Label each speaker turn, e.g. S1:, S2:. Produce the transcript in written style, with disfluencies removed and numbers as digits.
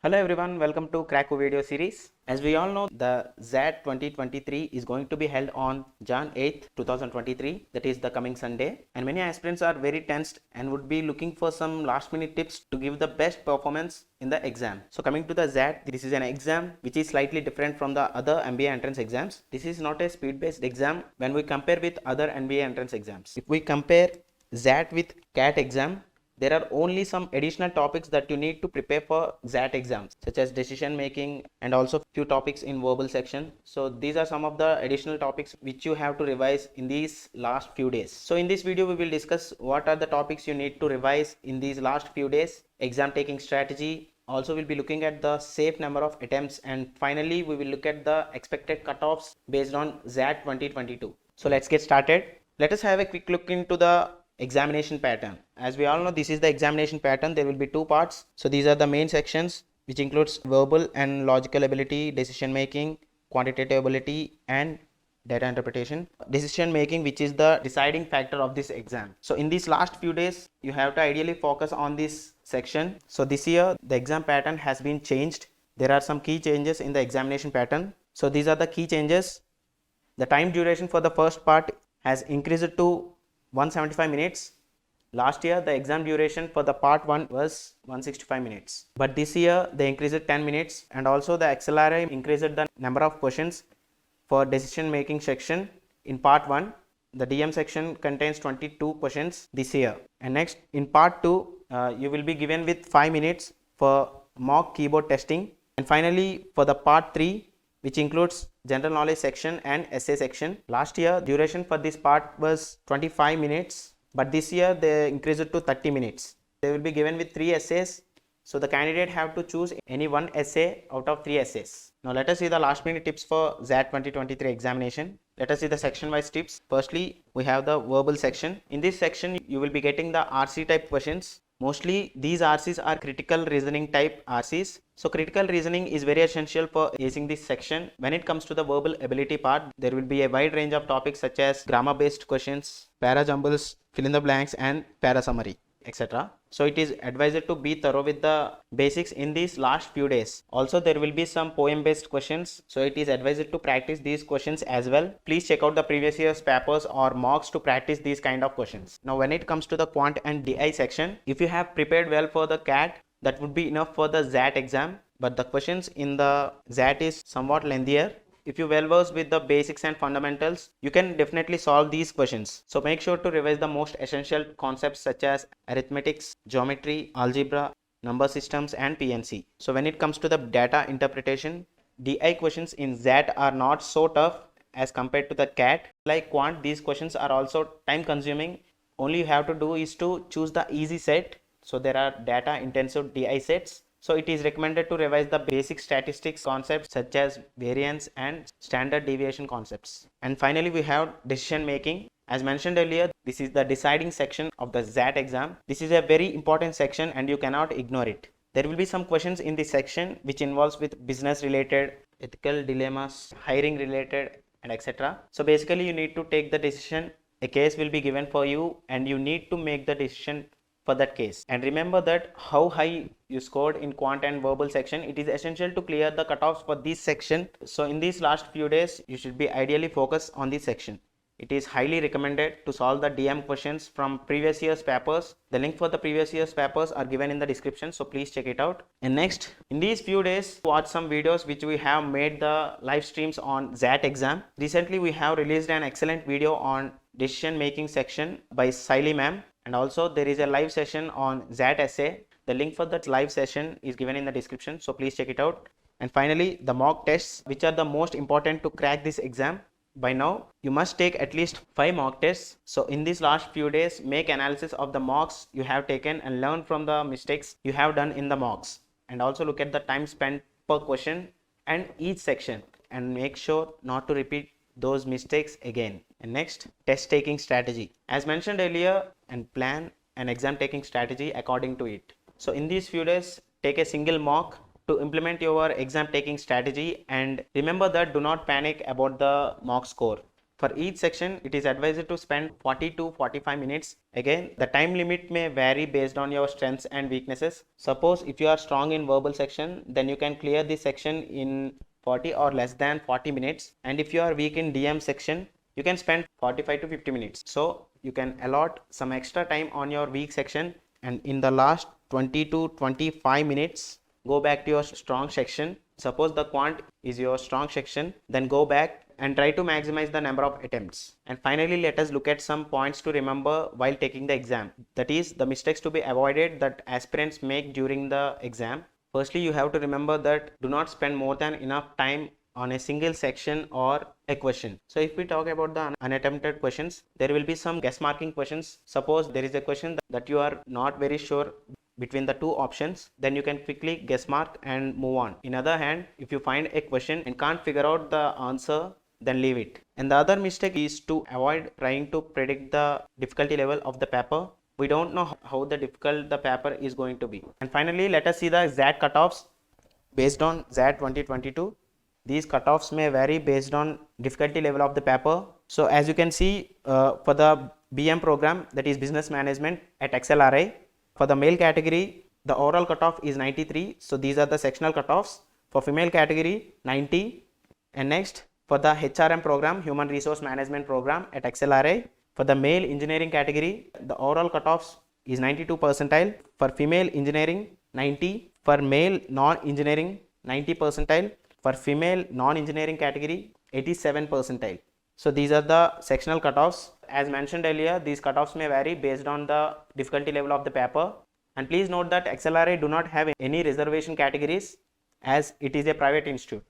S1: Hello everyone, welcome to Krakow video series. As we all know, the XAT 2023 is going to be held on Jan 8th, 2023, that is the coming Sunday. And many aspirants are very tensed and would be looking for some last minute tips to give the best performance in the exam. So coming to the XAT, this is an exam which is slightly different from the other MBA entrance exams. This is not a speed based exam when we compare with other MBA entrance exams. If we compare XAT with CAT exam, there are only some additional topics that you need to prepare for XAT exams, such as decision making and also few topics in verbal section. So these are some of the additional topics which you have to revise in these last few days. So in this video we will discuss what are the topics you need to revise in these last few days, exam taking strategy. Also we'll be looking at the safe number of attempts, and finally we will look at the expected cutoffs based on XAT 2022. So let's get started. Let us have a quick look into the examination pattern. As we all know, this is the examination pattern. There will be two parts. So these are the main sections, which includes verbal and logical ability, decision making, quantitative ability, and data interpretation. Decision making, which is the deciding factor of this exam. So in these last few days, you have to ideally focus on this section. So this year the exam pattern has been changed. There are some key changes in the examination pattern. So these are the key changes. The time duration for the first part has increased to 175 minutes. Last year the exam duration for the part 1 was 165 minutes, but this year they increased it 10 minutes, and also the XLRI increased the number of questions for decision making section. In part 1 the DM section contains 22 questions this year, and next in part 2 you will be given with 5 minutes for mock keyboard testing, and finally for the part 3, which includes general knowledge section and essay section. Last year duration for this part was 25 minutes, but this year they increased it to 30 minutes. They will be given with 3 essays, so the candidate have to choose any one essay out of 3 essays. Now let us see the last minute tips for XAT 2023 examination. Let us see the section wise tips. Firstly, we have the verbal section. In this section you will be getting the RC type questions. Mostly these RCs are critical reasoning type RCs. So critical reasoning is very essential for acing this section. When it comes to the verbal ability part, there will be a wide range of topics such as grammar based questions, para jumbles, fill in the blanks, and para summary, etc. So it is advised to be thorough with the basics in these last few days. Also there will be some poem based questions, so it is advised to practice these questions as well. Please check out the previous year's papers or mocks to practice these kind of questions. Now when it comes to the quant and DI section, if you have prepared well for the CAT, that would be enough for the XAT exam, but the questions in the XAT is somewhat lengthier. If you well versed with the basics and fundamentals, you can definitely solve these questions. So make sure to revise the most essential concepts such as arithmetics, geometry, algebra, number systems, and PNC. So when it comes to the data interpretation, DI questions in XAT are not so tough as compared to the CAT. Like quant, these questions are also time consuming. Only you have to do is to choose the easy set. So there are data intensive DI sets. So it is recommended to revise the basic statistics concepts such as variance and standard deviation concepts. And finally we have decision making. As mentioned earlier, this is the deciding section of the XAT exam. This is a very important section and you cannot ignore it. There will be some questions in this section which involves with business related, ethical dilemmas, hiring related, and etc. So basically you need to take the decision. A case will be given for you and you need to make the decision for that case. And remember that how high you scored in quant and verbal section, it is essential to clear the cutoffs for this section. So in these last few days you should be ideally focused on this section. It is highly recommended to solve the DM questions from previous year's papers. The link for the previous year's papers are given in the description, so please check it out. And next, in these few days, watch some videos which we have made the live streams on XAT exam. Recently we have released an excellent video on decision making section by Siley ma'am. And also there is a live session on XAT essay. The link for that live session is given in the description, so please check it out. And finally the mock tests, which are the most important to crack this exam. By now you must take at least 5 mock tests. So in these last few days, make analysis of the mocks you have taken and learn from the mistakes you have done in the mocks, and also look at the time spent per question and each section, and make sure not to repeat those mistakes again. And next, test taking strategy. As mentioned earlier, and plan an exam taking strategy according to it. So in these few days, take a single mock to implement your exam taking strategy, and remember that do not panic about the mock score. For each section, it is advised to spend 40 to 45 minutes. Again, the time limit may vary based on your strengths and weaknesses. Suppose if you are strong in verbal section, then you can clear this section in 40 or less than 40 minutes. And if you are weak in DM section, you can spend 45 to 50 minutes. So you can allot some extra time on your weak section, and in the last 20 to 25 minutes, go back to your strong section. Suppose the quant is your strong section, then go back and try to maximize the number of attempts. And finally, let us look at some points to remember while taking the exam. That is, the mistakes to be avoided that aspirants make during the exam. Firstly, you have to remember that do not spend more than enough time on a single section or a question. So if we talk about the unattempted questions, there will be some guess marking questions. Suppose there is a question that you are not very sure between the two options, then you can quickly guess mark and move on. In other hand, if you find a question and can't figure out the answer, then leave it. And the other mistake is to avoid trying to predict the difficulty level of the paper. We don't know how the difficult the paper is going to be. And finally, let us see the XAT cutoffs based on XAT 2022. These cutoffs may vary based on difficulty level of the paper. So as you can see, for the BM program, that is business management at XLRI, for the male category, the overall cutoff is 93. So these are the sectional cutoffs. For female category, 90. And next, for the HRM program, human resource management program at XLRI, for the male engineering category, the overall cutoffs is 92 percentile. For female engineering, 90. For male non-engineering, 90 percentile. For female non-engineering category, 87 percentile. So these are the sectional cutoffs. As mentioned earlier, these cutoffs may vary based on the difficulty level of the paper. And please note that XLRI do not have any reservation categories as it is a private institute.